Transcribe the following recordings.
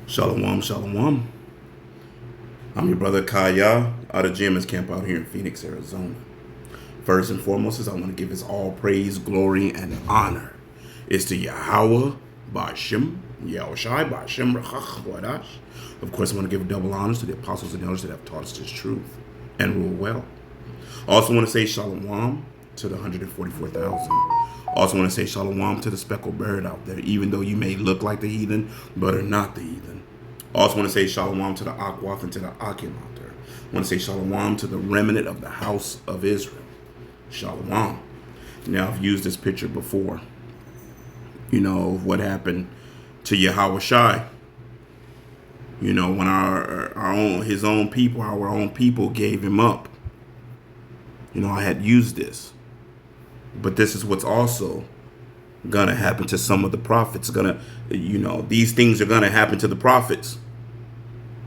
Shalom, shalom. I'm your brother Kaya out of Gemens Camp out here in Phoenix, Arizona. First and foremost is I want to give his all praise, glory, and honor. It's to Yahweh, Ba'ashem, Yahushai, Ba'ashem, Rachach, Wadash. Of course, I want to give double honors to the apostles and elders that have taught us this truth and rule well. I also want to say shalom to the 144,000. Also want to say shalom to the speckled bird out there, even though you may look like the heathen, but are not the heathen. Also want to say shalom to the Akwaf and to the Akim out there. I want to say shalom to the remnant of the house of Israel. Shalom. Now, I've used this picture before, of what happened to Yahushai. When his own people gave him up. I had used this. But this is what's also gonna happen to some of the prophets. These things are gonna happen to the prophets.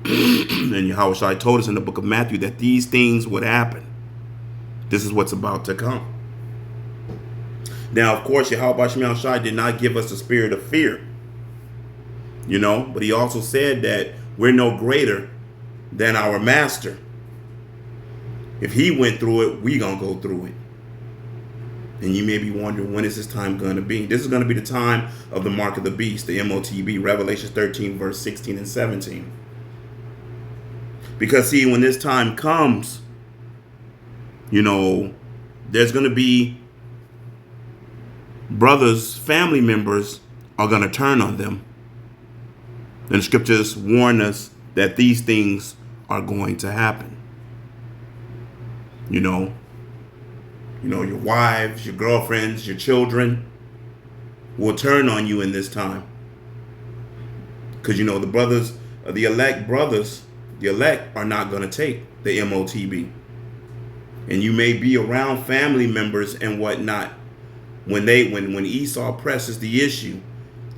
And Yahushua told us in the book of Matthew that these things would happen. This is what's about to come. Now, of course, Yahushua did not give us a spirit of fear. But he also said that we're no greater than our master. If he went through it, we gonna go through it. And you may be wondering, when is this time going to be? This is going to be the time of the mark of the beast, the MOTB, Revelation 13, verse 16 and 17. Because, see, when this time comes, there's going to be brothers, family members are going to turn on them. And the scriptures warn us that these things are going to happen. Your wives, your girlfriends, your children will turn on you in this time. Because, the brothers, the elect are not going to take the MOTB. And you may be around family members and whatnot when Esau presses the issue,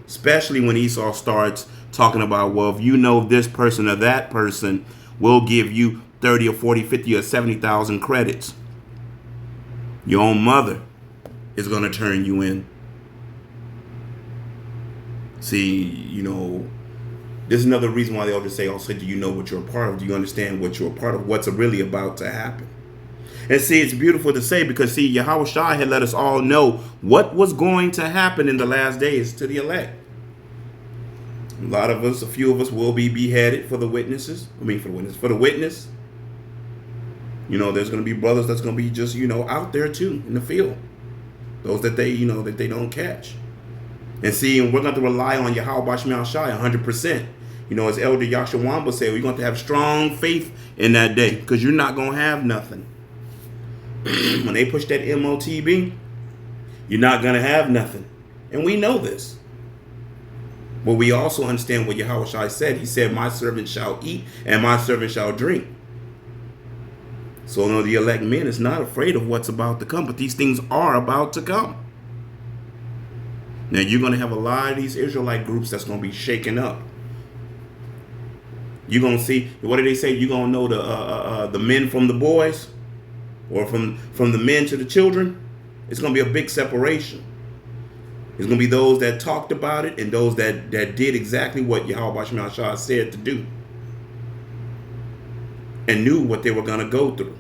especially when Esau starts talking about, well, if you know this person or that person, we'll give you 30 or 40, 50 or 70,000 credits. Your own mother is going to turn you in. See, this is another reason why they always say, also, do you know what you're a part of? Do you understand what you're a part of? What's really about to happen? And see, it's beautiful to say because, see, Yahushua had let us all know what was going to happen in the last days to the elect. A few of us will be beheaded for the witness. There's going to be brothers that's going to be just, out there too in the field. Those that they don't catch. And see, we're going to rely on Yahweh Shai 100%. As Elder Yashawamba said, we're going to have strong faith in that day because you're not going to have nothing. When they push that MOTB, you're not going to have nothing. And we know this. But we also understand what Yahushua said. He said, my servant shall eat and my servant shall drink. So, the elect men is not afraid of what's about to come, but these things are about to come. Now, you're going to have a lot of these Israelite groups that's going to be shaken up. You're going to see, what do they say? You're going to know the men from the boys, or from the men to the children. It's going to be a big separation. It's going to be those that talked about it and those that did exactly what Yahweh Shah said to do. And knew what they were going to go through.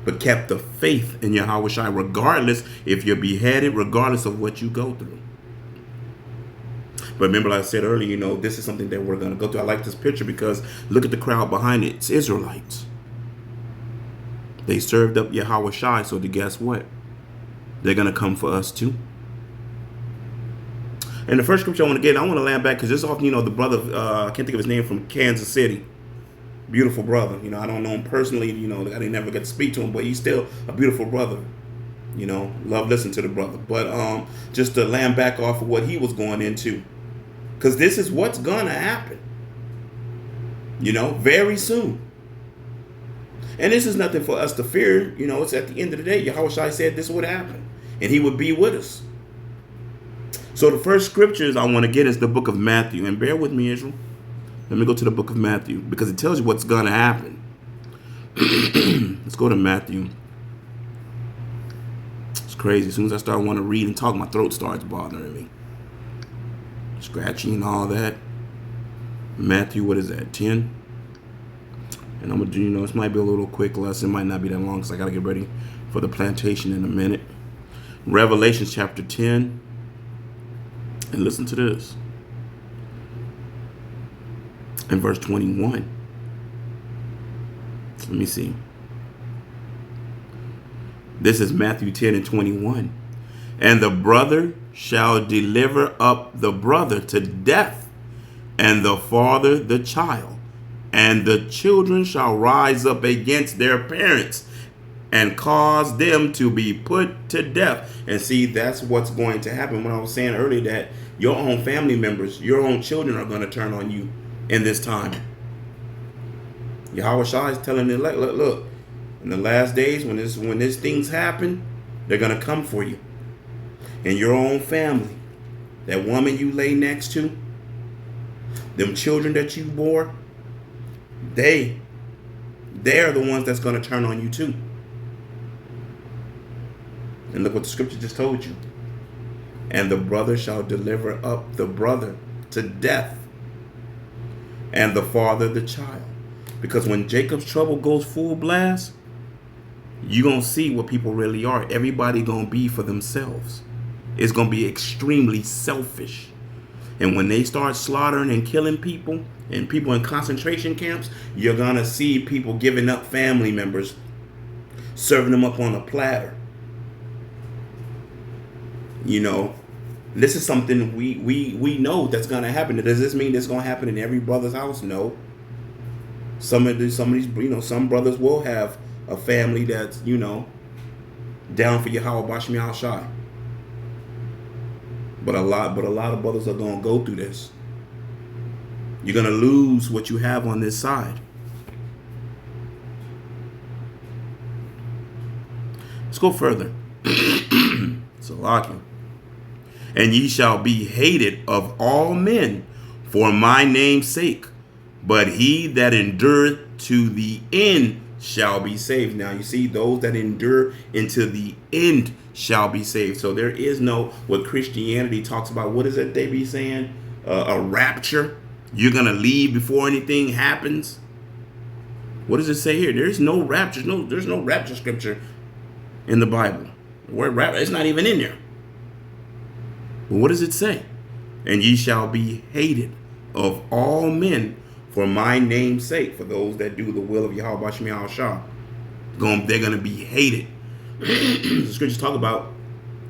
But kept the faith in Yahweh Shai, regardless if you're beheaded, regardless of what you go through. But remember, like I said earlier, this is something that we're going to go through. I like this picture because look at the crowd behind it. It's Israelites. They served up Yahweh Shai, so guess what? They're going to come for us too. And the first scripture I want to land back because this is often, the brother, I can't think of his name, from Kansas City. Beautiful brother. I don't know him personally. I didn't never get to speak to him, but he's still a beautiful brother. Love listening to the brother. But just to land back off of what he was going into, because this is what's going to happen, very soon. And this is nothing for us to fear. It's at the end of the day, Yahushua said this would happen, and he would be with us. So the first scriptures I want to get is the book of Matthew. And bear with me, Israel. Let me go to the book of Matthew because it tells you what's going to happen. Let's go to Matthew crazy. As soon as I start wanting to read and talk, my throat starts bothering me. Scratching and all that. Matthew, what is that, 10? And I'm going to do, this might be a little quick lesson. It might not be that long because I got to get ready for the plantation in a minute. Revelation chapter 10. And listen to this. In verse 21. Let me see. This is Matthew 10 and 21. And the brother shall deliver up the brother to death, and the father the child. And the children shall rise up against their parents and cause them to be put to death. And see, that's what's going to happen. When I was saying earlier that your own family members, your own children are going to turn on you in this time. Yahweh Shai is telling them, look, in the last days, when these things happen, they're going to come for you. And your own family, that woman you lay next to, them children that you bore, they're the ones that's going to turn on you too. And look what the scripture just told you. And the brother shall deliver up the brother to death, and the father the child. Because when Jacob's trouble goes full blast, you're going to see what people really are. Everybody going to be for themselves. It's going to be extremely selfish. And when they start slaughtering and killing people, and people in concentration camps, you're going to see people giving up family members, serving them up on a platter. This is something we know that's going to happen. Does this mean it's going to happen in every brother's house? No. Some of these, some brothers will have a family that's, down for Yahweh Bashem Yahweh Shai. But a lot of brothers are going to go through this. You're going to lose what you have on this side. Let's go further. Salakia. And ye shall be hated of all men for my name's sake, but he that endureth to the end shall be saved. Now you see, those that endure into the end shall be saved. So there is no, what Christianity talks about, what is it they be saying? A rapture. You're going to leave before anything happens. What does it say here? There's no rapture. There's no rapture scripture in the Bible. The word rapture, it's not even in there. But what does it say? And ye shall be hated of all men for my name's sake. For those that do the will of Yahweh Bashem Yahweh Shai, they're going to be hated. The scriptures talk about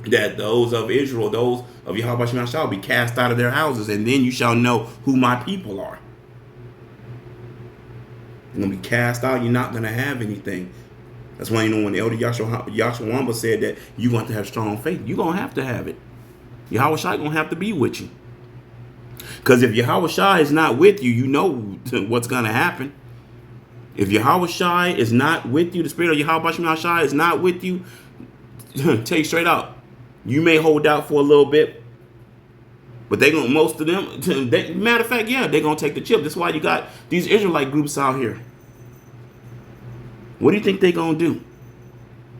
that those of Israel, those of Yahweh Bashem Yahweh Shai, will be cast out of their houses, and then you shall know who my people are. You're going to be cast out. You're not going to have anything. That's why, when the elder Yahshua said that you're going to have strong faith, you're going to have it. Yahweh Shai going to have to be with you. Because if Yahweh Shai is not with you, you know what's going to happen. If Yahweh Shai is not with you, the spirit of Yahweh Bashem Shai is not with you, tell you straight out, you may hold out for a little bit, but most of them, matter of fact, yeah, they're going to take the chip. That's why you got these Israelite groups out here. What do you think they're going to do?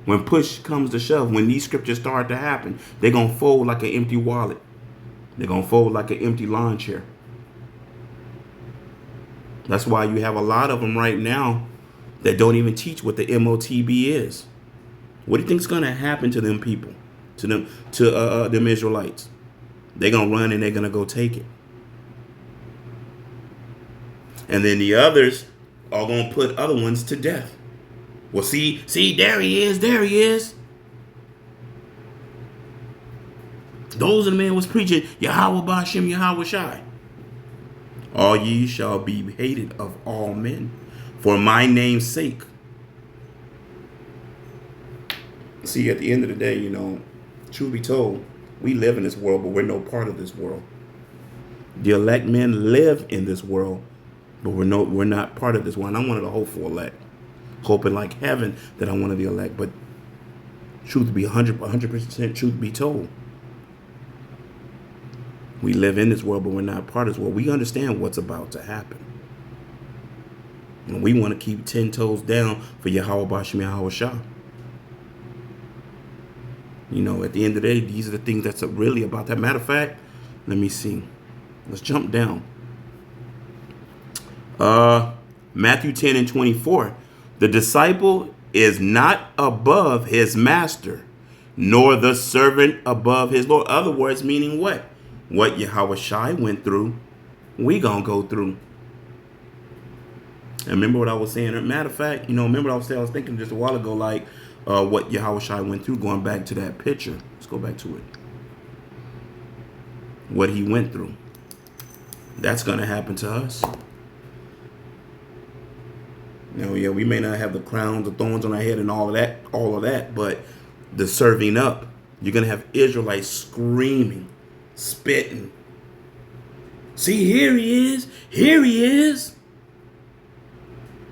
When push comes to shove, when these scriptures start to happen, they're going to fold like an empty wallet. They're going to fold like an empty lawn chair. That's why you have a lot of them right now that don't even teach what the MOTB is. What do you think is going to happen to them people, to them Israelites? They're going to run and they're going to go take it. And then the others are going to put other ones to death. Well, see, there he is. Those are the men was preaching Yahweh Bashem Yahweh Shai. All ye shall be hated of all men for my name's sake. See, at the end of the day, truth be told, we live in this world, but we're no part of this world. The elect men live in this world, but we're not part of this world. And I'm one of the hopeful elect, hoping like heaven that I'm one of the elect. But truth be 100% truth be told, we live in this world, but we're not part of this world. We understand what's about to happen. And we want to keep 10 toes down for Yahweh Bashem Yahweh Shai. You know, at the end of the day, these are the things that's really about that. Matter of fact, let me see. Let's jump down. Matthew 10 and 24. The disciple is not above his master, nor the servant above his Lord. Other words, meaning what? What Yahushua went through, we gonna go through. And remember what I was saying? Matter of fact, remember what I was saying? I was thinking just a while ago, like what Yahushua went through, going back to that picture. Let's go back to it. What he went through. That's gonna happen to us. Yeah, we may not have the crowns, the thorns on our head, and all of that, but the serving up, you're gonna have Israelites screaming, spitting. See, here he is. Here he is.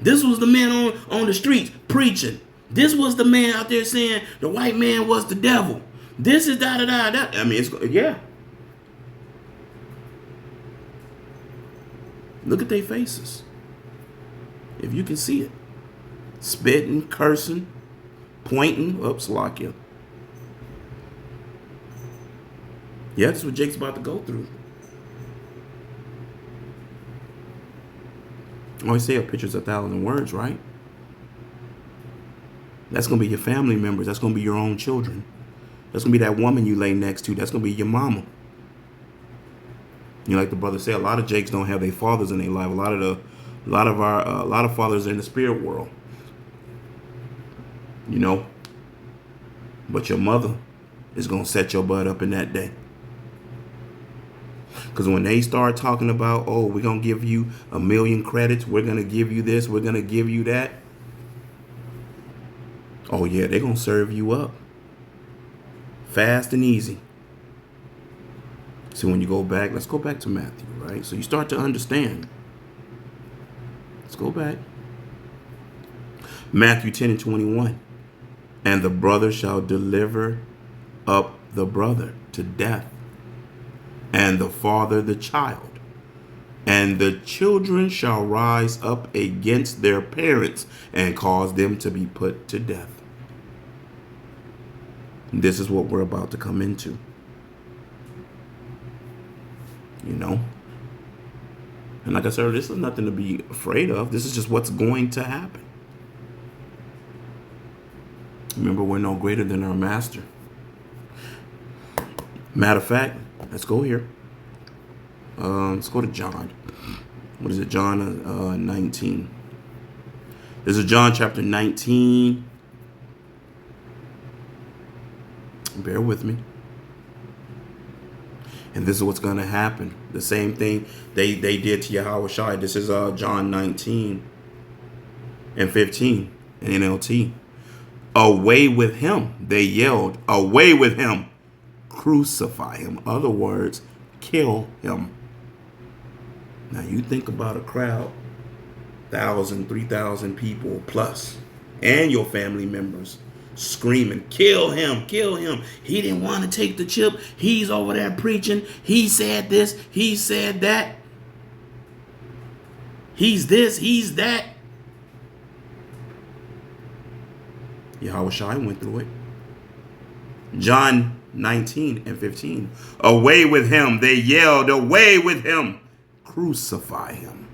This was the man on the streets preaching. This was the man out there saying the white man was the devil. This is da da da da. I mean, yeah. Look at their faces. If you can see it. Spitting, cursing, pointing. Oops, lock you. Yeah, that's what Jake's about to go through. I always say a picture's 1,000 words, right? That's going to be your family members. That's going to be your own children. That's going to be that woman you lay next to. That's going to be your mama. Like the brother said, a lot of Jakes don't have their fathers in their life. A lot of fathers are in the spirit world. But your mother is going to set your butt up in that day. Because when they start talking about, oh, we're going to give you 1 million credits, we're going to give you this, we're going to give you that. Oh, yeah, they're going to serve you up. Fast and easy. So when you go back, let's go back to Matthew, right? So you start to understand. Let's go back. Matthew 10 and 21. And the brother shall deliver up the brother to death, and the father the child. And the children shall rise up against their parents and cause them to be put to death. This is what we're about to come into. And like I said, this is nothing to be afraid of. This is just what's going to happen. Remember, we're no greater than our master. Matter of fact, let's go here. Let's go to John. What is it? John 19. This is John chapter 19. Bear with me. And this is what's going to happen. The same thing they did to Yahushua. This is John 19 and 15 in NLT. Away with him, they yelled. Away with him. Crucify him. Other words, kill him. Now you think about a crowd, 1,000, 3,000 people plus, and your family members screaming, kill him, kill him. He didn't want to take the chip. He's over there preaching. He said this, he said that. He's this, he's that. Yahushua went through it. John 19 and 15. Away with him, they yelled, away with him. Crucify him.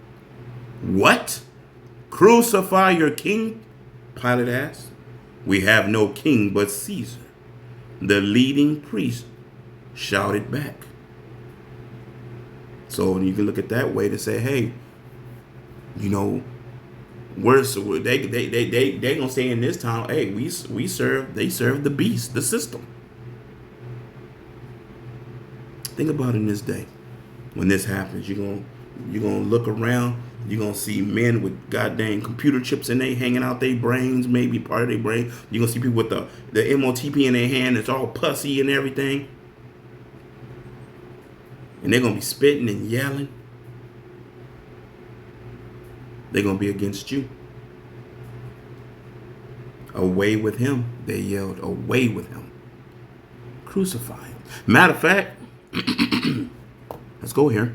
What? Crucify your king? Pilate asked. We have no king but Caesar. The leading priest shouted back. So you can look at that way to say, hey, they gonna say in this town, hey, they serve the beast, the system. Think about it in this day. When this happens, you're gonna look around, you're gonna see men with goddamn computer chips in they hanging out their brains, maybe part of their brain. You're gonna see people with the MOTP in their hand that's all pussy and everything. And they're gonna be spitting and yelling. They're going to be against you. Away with him, they yelled. Away with him. Crucify him. Matter of fact, let's go here.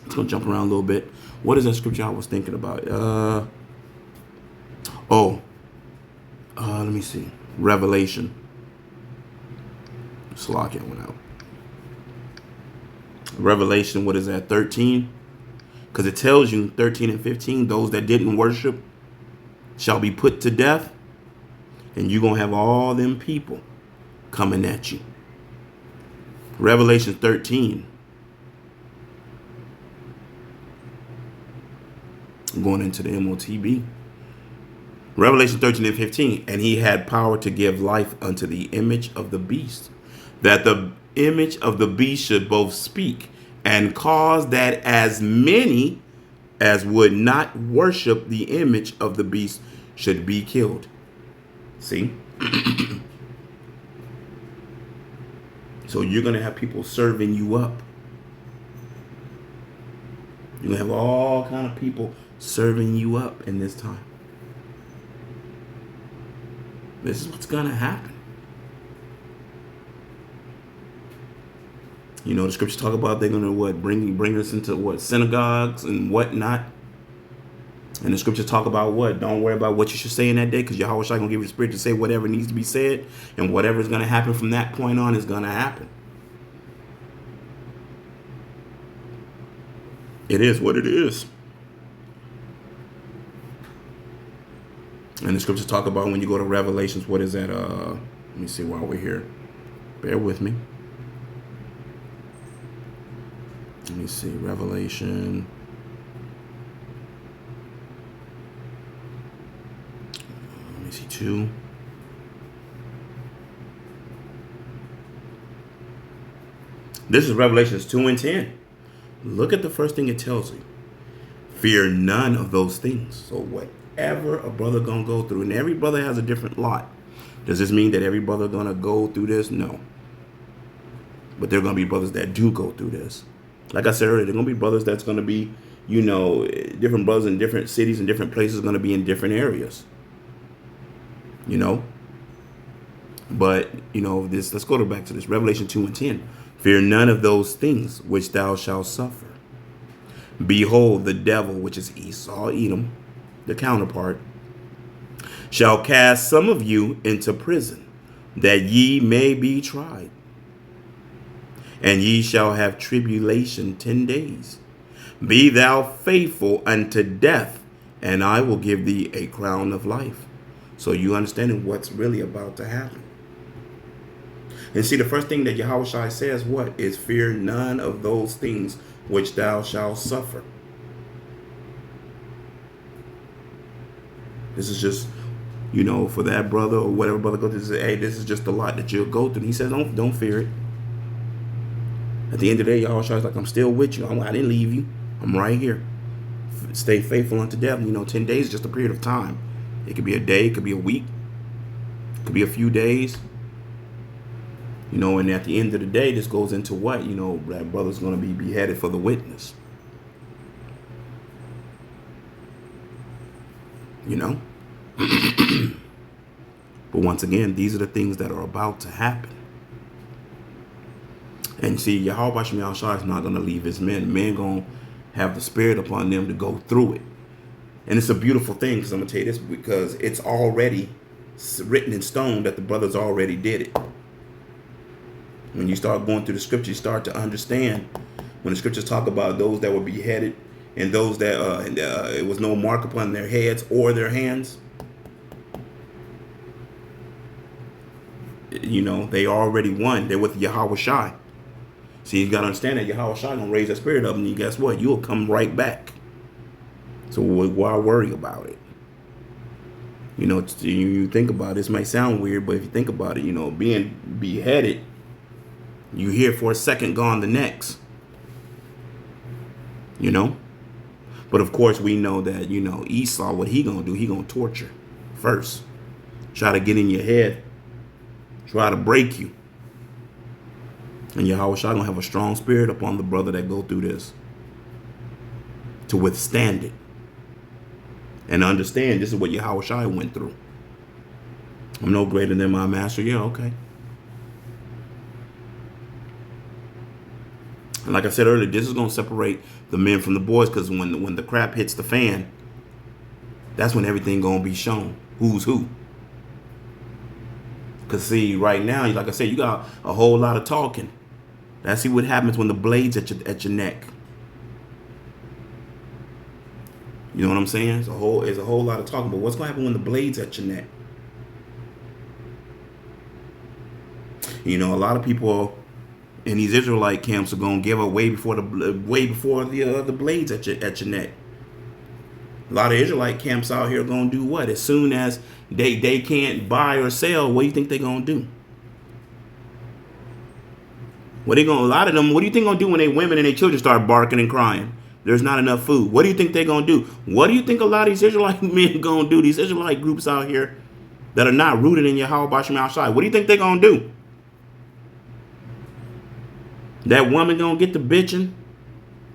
Let's go jump around a little bit. What is that scripture I was thinking about? Let me see. Revelation. Slovakia went out. Revelation, what is that, 13? Because it tells you, 13 and 15, those that didn't worship shall be put to death. And you're going to have all them people coming at you. Revelation 13. I'm going into the MOTB. Revelation 13 and 15. And he had power to give life unto the image of the beast, that the image of the beast should both speak and cause that as many as would not worship the image of the beast should be killed. See? So you're going to have people serving you up. You're going to have all kind of people serving you up in this time. This is what's going to happen. You know, the scriptures talk about they're going to bring us into synagogues and whatnot. And the scriptures talk about don't worry about what you should say in that day, because Yahweh Shai going to give you the spirit to say whatever needs to be said, and whatever is going to happen from that point on is going to happen. It is what it is. And the scriptures talk about when you go to Revelations, what is that? Let me see while we're here. Bear with me. Let me see. Revelation. Let me see. 2. This is Revelations 2 and 10. Look at the first thing it tells you. Fear none of those things. So whatever a brother gonna go through, and every brother has a different lot. Does this mean that every brother gonna go through this? No. But there are gonna be brothers that do go through this. Like I said earlier, there are gonna be brothers that's gonna be, different brothers in different cities and different places, gonna be in different areas. But let's go back to this. Revelation 2 and 10. Fear none of those things which thou shalt suffer. Behold, the devil, which is Esau, Edom, the counterpart, shall cast some of you into prison, that ye may be tried. And ye shall have tribulation 10 days. Be thou faithful unto death, and I will give thee a crown of life. So you understanding what's really about to happen. And see, the first thing that Yahweh Shai says, is fear none of those things which thou shalt suffer. This is just, for that brother or whatever brother goes through, say, hey, this is just a lot that you'll go through. And he says, don't fear it. At the end of the day, Yahweh Shai is like, I'm still with you. I didn't leave you. I'm right here. Stay faithful unto death. 10 days is just a period of time. It could be a day, it could be a week, it could be a few days. And at the end of the day, this goes into what? That brother's going to be beheaded for the witness. But once again, these are the things that are about to happen. And see, Yahweh Shem Shai is not going to leave his men. Men going to have the spirit upon them to go through it. And it's a beautiful thing, because I'm going to tell you this, because it's already written in stone that the brothers already did it. When you start going through the scripture, you start to understand when the scriptures talk about those that were beheaded and those that it was no mark upon their heads or their hands. They already won. They're with Yahweh Shai. See, you got to understand that Yahweh Shai going to raise that spirit up, and you guess what? You'll come right back. So why worry about it? You think about it, this might sound weird, but if you think about it, being beheaded, you here for a second, gone the next. But of course we know that, Esau, what he gonna do, he gonna torture first. Try to get in your head. Try to break you. And Yahweh Shai gonna have a strong spirit upon the brother that go through this, to withstand it. And understand this is what Yahweh Shai went through. I'm no greater than my master. Yeah, okay. And like I said earlier, this is going to separate the men from the boys, because when the crap hits the fan, that's when everything going to be shown. Who's who. Because see, right now, like I said, you got a whole lot of talking. That's see what happens when the blade's at your neck. You know what I'm saying? It's a whole lot of talking. But what's going to happen when the blade's at your neck? You know, a lot of people in these Israelite camps are going to give up way before the blades at your neck. A lot of Israelite camps out here are going to do what? As soon as they can't buy or sell, what do you think they're going to do? A lot of them, what do you think they're going to do when their women and their children start barking and crying? There's not enough food. What do you think they're going to do? What do you think a lot of these Israelite men are going to do? These Israelite groups out here that are not rooted in Yahweh Bashim Al-Shai. What do you think they're going to do? That woman going to get the bitching?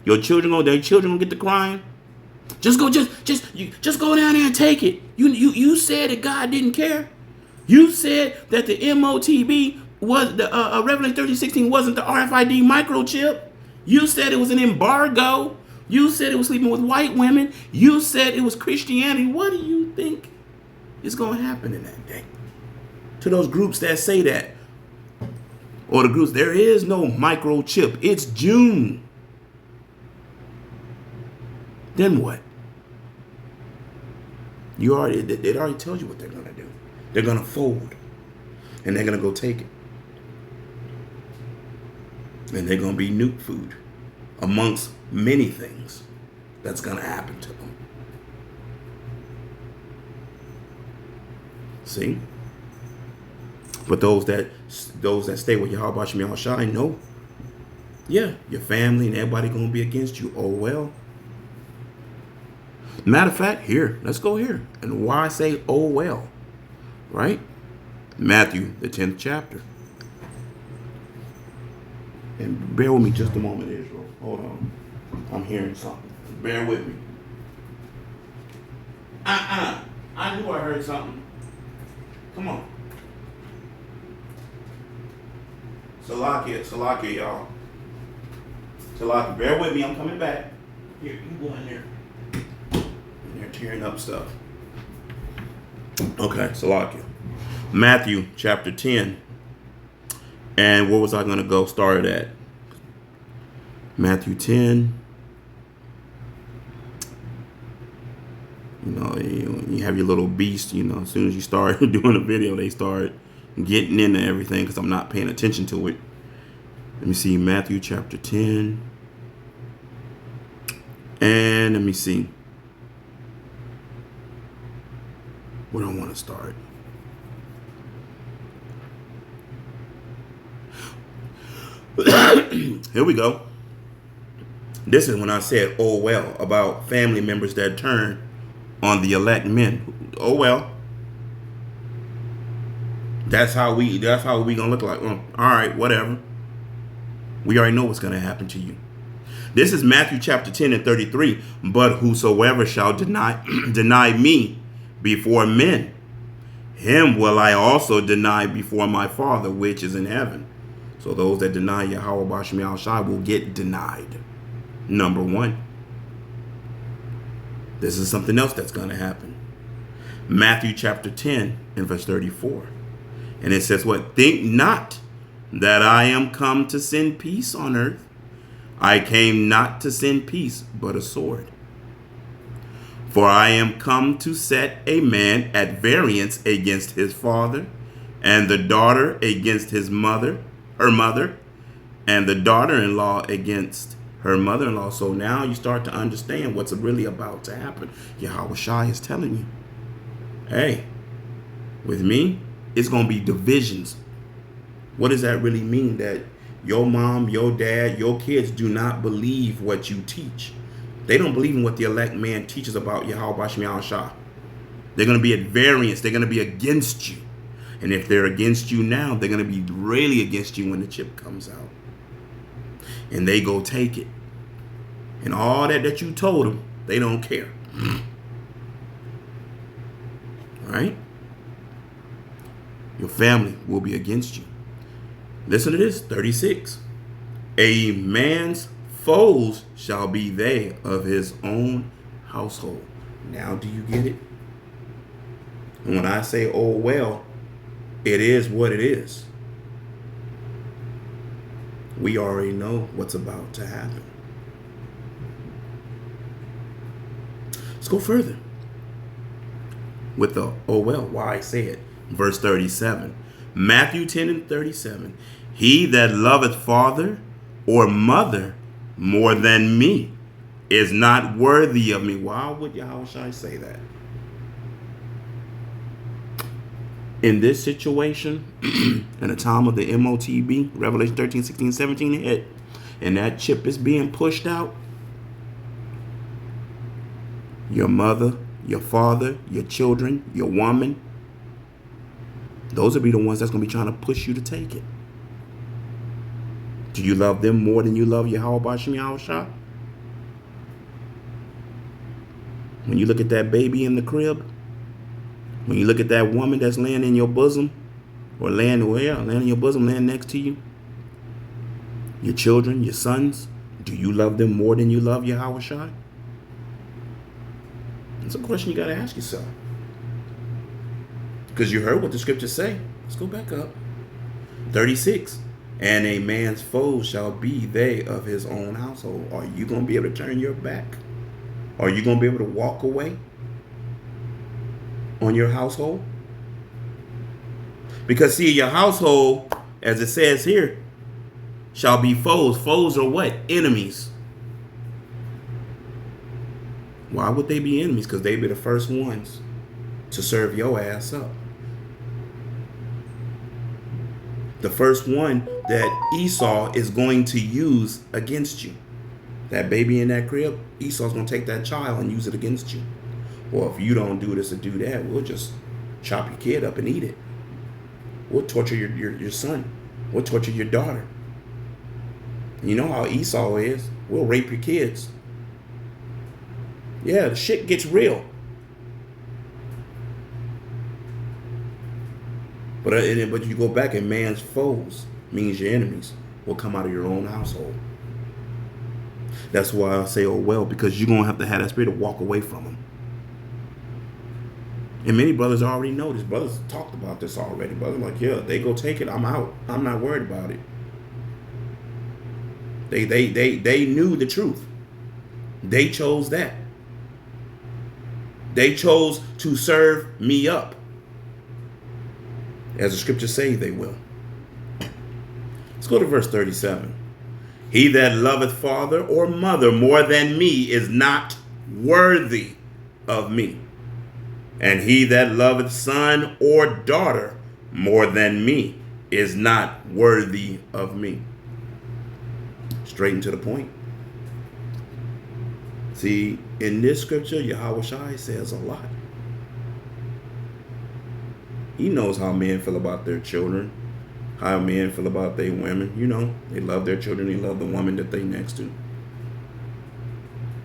Their children going to get the crying? Just go down there and take it. You said that God didn't care. You said that the MOTB was the Revelation 13:16 wasn't the RFID microchip. You said it was an embargo. You said it was sleeping with white women. You said it was Christianity. What do you think is going to happen in that day? To those groups that say that, or the groups, there is no microchip. It's June. Then what? It already tells you what they're going to do. They're going to fold. And they're going to go take it. And they're going to be nuke food. Amongst many things that's going to happen to them. See? But those that stay with Yahweh Bashim Al-Shai know. Yeah, your family and everybody going to be against you. Oh, well. Matter of fact, here, let's go here. And why I say, oh, well, right? Matthew, the 10th chapter. And bear with me just a moment, Israel. Hold on. I'm hearing something. Bear with me. I knew I heard something. Come on. Salakia, y'all. Salakia, bear with me. I'm coming back. Here, you go in there. They're tearing up stuff. Okay, Salakia. Matthew chapter 10. And where was I going to go? Started at Matthew 10. You know, you have your little beast, you know, as soon as you start doing a video, they start getting into everything because I'm not paying attention to it. Let me see, Matthew chapter 10. And let me see. Where do I want to start? Here we go. This is when I said, oh well, about family members that turn on the elect men. Oh well. That's how we gonna look like. All right, whatever. We already know what's gonna happen to you. This is Matthew chapter 10 and 33. But whosoever shall deny me before men, him will I also deny before my Father which is in heaven. So those that deny Yahweh Bashim Al-Shai will get denied. Number one. This is something else that's going to happen. Matthew chapter 10 and verse 34. And it says what? Think not that I am come to send peace on earth. I came not to send peace, but a sword. For I am come to set a man at variance against his father, and the daughter against her mother, and the daughter-in-law against her mother-in-law. So now you start to understand what's really about to happen. Yahweh Shai is telling you, hey, with me, it's going to be divisions. What does that really mean? That your mom, your dad, your kids do not believe what you teach. They don't believe in what the elect man teaches about Yahweh Bashim Al-Shai. They're going to be at variance. They're going to be against you. And if they're against you now, they're going to be really against you when the chip comes out. And they go take it. And all that you told them, they don't care. Right? Your family will be against you. Listen to this, 36. A man's foes shall be they of his own household. Now do you get it? And when I say, oh well, It is what it is. We already know what's about to happen. Let's go further with the why I say it. Verse 37. Matthew 10 and 37. He that loveth father or mother more than me is not worthy of me. Why would Yahushua say that? In this situation, in the time of the MOTB, Revelation 13, 16, 17 hit, and that chip is being pushed out, your mother, your father, your children, your woman, those will be the ones that's going to be trying to push you to take it. Do you love them more than you love Yahweh Bashim Yahushua? When you look at that baby in the crib, when you look at that woman that's laying in your bosom, or laying in your bosom, laying next to you, your children, your sons, do you love them more than you love Yahushua? That's a question you got to ask yourself. Because you heard what the scriptures say. Let's go back up. 36. And a man's foes shall be they of his own household. Are you going to be able to turn your back? Are you going to be able to walk away on your household? Because see, your household, as it says here, shall be foes. Foes are what? Enemies. Why would they be enemies? Because they be the first ones to serve your ass up. The first one that Esau is going to use against you. That baby in that crib, Esau's going to take that child and use it against you. Well, if you don't do this or do that, we'll just chop your kid up and eat it. We'll torture your son. We'll torture your daughter. You know how Esau is. We'll rape your kids. Yeah, the shit gets real. But you go back and man's foes means your enemies will come out of your own household. That's why I say, because you're going to have that spirit to walk away from them. And many brothers already know this. Brothers talked about this already. Brothers like, yeah, they go take it. I'm out. I'm not worried about it. They knew the truth. They chose that. They chose to serve me up. As the scriptures say they will. Let's go to verse 37. He that loveth father or mother more than me is not worthy of me. And he that loveth son or daughter more than me is not worthy of me. Straight and to the point. See, in this scripture, Yahushua says a lot. He knows how men feel about their children, how men feel about their women. You know, they love their children, they love the woman that they next to.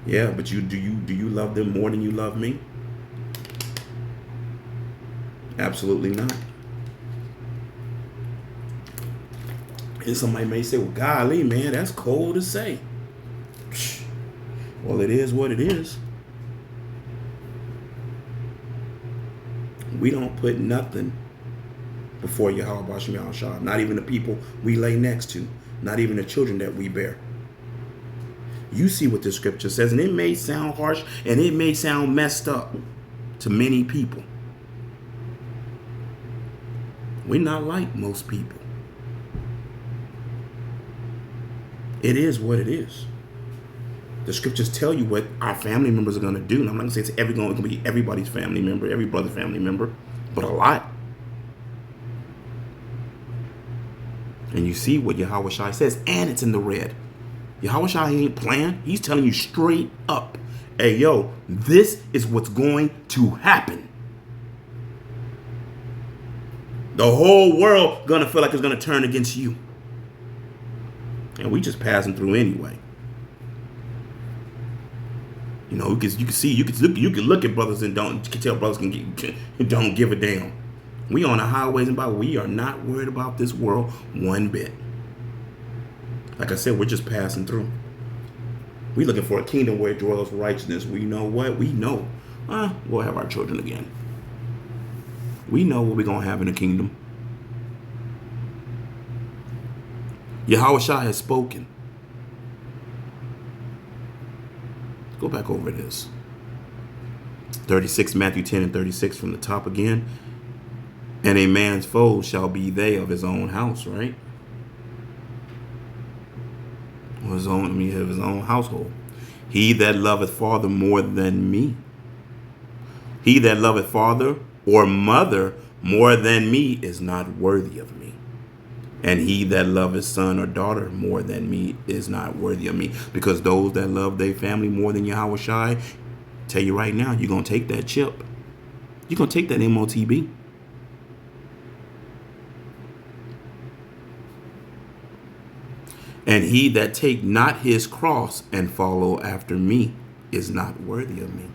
Yeah, but do you love them more than you love me? Absolutely not. And somebody may say, well, golly, man, that's cold to say. Well, it is what it is. We don't put nothing before Yahweh Bashim Yahushua. Not even the people we lay next to. Not even the children that we bear. You see what the scripture says. And it may sound harsh and it may sound messed up to many people. We're not like most people. It is what it is. The scriptures tell you what our family members are going to do. And I'm not going to say it's going to be everybody's family member, every brother's family member, but a lot. And you see what Yahushua says, and it's in the red. Yahushua ain't playing. He's telling you straight up, hey, yo, this is what's going to happen. The whole world going to feel like it's going to turn against you. And we just passing through anyway. You know, you can see, you can look at brothers and you can tell brothers don't give a damn. We on the highways and byways. We are not worried about this world one bit. Like I said, we're just passing through. We looking for a kingdom where it dwells righteousness. We know what? We know. We'll have our children again. We know what we're going to have in the kingdom. Yahushua has spoken. Go back over this. 36, Matthew 10 and 36 from the top again. And a man's foes shall be they of his own house, right? Or his own household. He that loveth father more than me. He that loveth father or mother more than me is not worthy of me. And he that loveth son or daughter more than me is not worthy of me. Because those that love their family more than Yahushua, tell you right now, you're going to take that chip. You're going to take that MOTB. And he that take not his cross and follow after me is not worthy of me.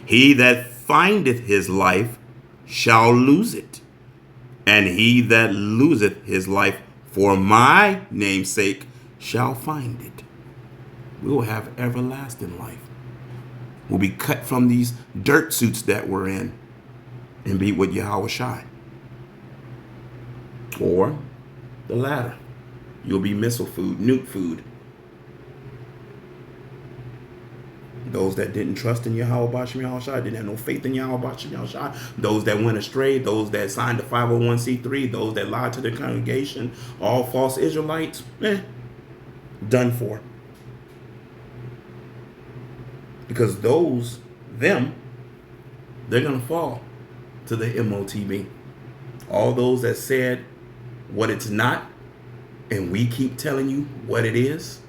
He that findeth his life shall lose it. And he that loseth his life for my name's sake shall find it. We will have everlasting life. We'll be cut from these dirt suits that we're in and be with Yahushua. Or the latter. You'll be missile food, nuke food. Those that didn't trust in Yahweh Bashem Yahushua, didn't have no faith in Yahweh Bashem Yahushua, those that went astray, those that signed the 501c3, those that lied to their congregation, all false Israelites, done for. Because they're going to fall to the MOTB. All those that said what it's not, and we keep telling you what it is,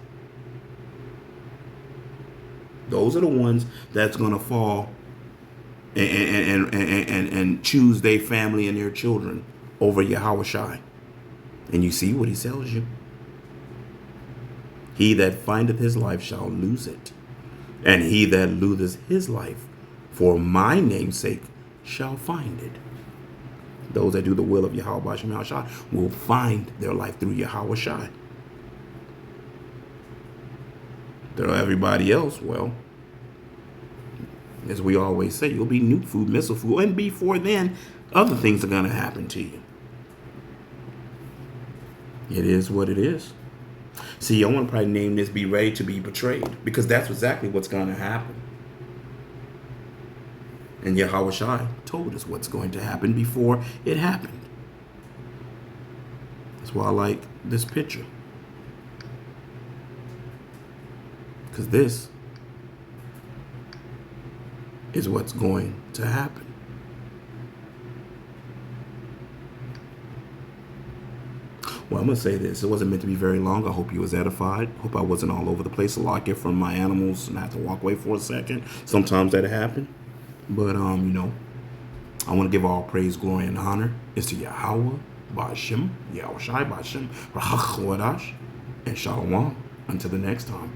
those are the ones that's going to fall and choose their family and their children over Yahushua. And you see what he tells you. He that findeth his life shall lose it. And he that loseth his life for my name's sake shall find it. Those that do the will of Yahweh Bashem Yahushua will find their life through Yahushua. Everybody else, well, as we always say, you'll be nuke food, missile food, and before then, other things are going to happen to you. It is what it is. See, I want to probably name this "Be Ready to Be Betrayed," because that's exactly what's going to happen. And Yahushua told us what's going to happen before it happened. That's why I like this picture. Because this is what's going to happen. Well, I'm going to say this. It wasn't meant to be very long. I hope you was edified. Hope I wasn't all over the place. A lot get from my animals and I have to walk away for a second. Sometimes that happen. But, I want to give all praise, glory, and honor is to Yahweh, Bashem, Yahushua, Bashem, Rahach, and Shalom. Until the next time.